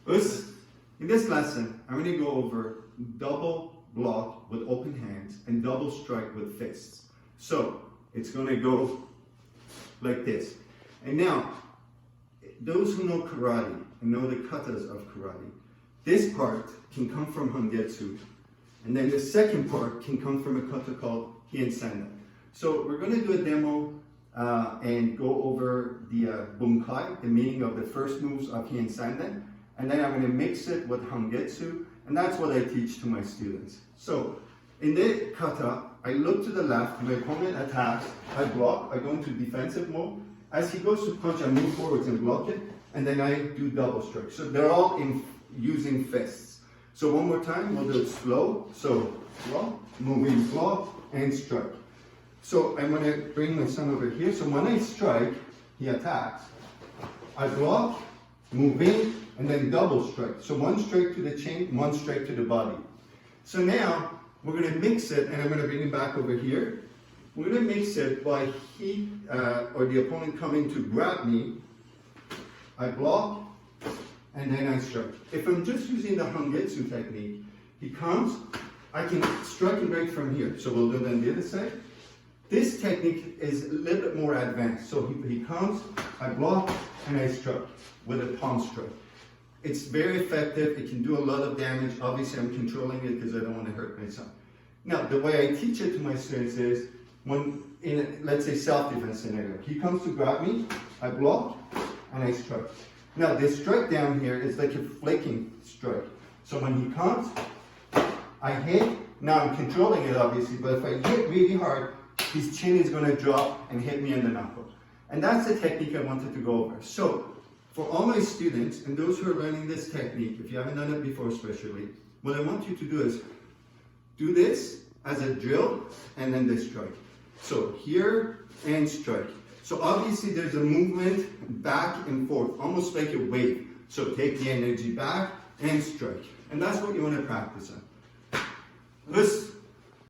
In this lesson, I'm going to go over double block with open hands and double strike with fists. So it's going to go like this. And now, those who know karate and know the katas of karate, this part can come from Hangetsu, and then the second part can come from a kata called Hien Sanda. So we're going to do a demo and go over the bunkai, the meaning of the first moves of Hien Sanda, and then I'm going to mix it with Hangetsu, and that's what I teach to my students. So in the kata, I look to the left, my opponent attacks, I block, I go into defensive mode. As he goes to punch, I move forwards and block it, and then I do double strike. So they're all using fists. So one more time, we'll do it slow. So block, moving, block, and strike. So I'm going to bring my son over here. So when I strike, he attacks. I block, move in, and then double strike. So one strike to the chin, one strike to the body. So now we're going to mix it, and I'm going to bring it back over here. We're going to mix it by he or the opponent coming to grab me. I block, and then I strike. If I'm just using the Hangetsu technique, he comes, I can strike him right from here. So we'll do it on the other side. This technique is a little bit more advanced. So he comes, I block, and I strike with a palm strike. It's very effective. It can do a lot of damage. Obviously, I'm controlling it because I don't want to hurt my son. Now, the way I teach it to my students is, when in a, let's say, self-defense scenario, he comes to grab me, I block, and I strike. Now, this strike down here is like a flicking strike. So when he comes, I hit. Now I'm controlling it, obviously, but if I hit really hard, his chin is going to drop and hit me in the knuckle. And that's the technique I wanted to go over. So for all my students and those who are learning this technique, if you haven't done it before especially, what I want you to do is do this as a drill and then this strike. So here and strike. So obviously there's a movement back and forth, almost like a wave. So take the energy back and strike. And that's what you want to practice on.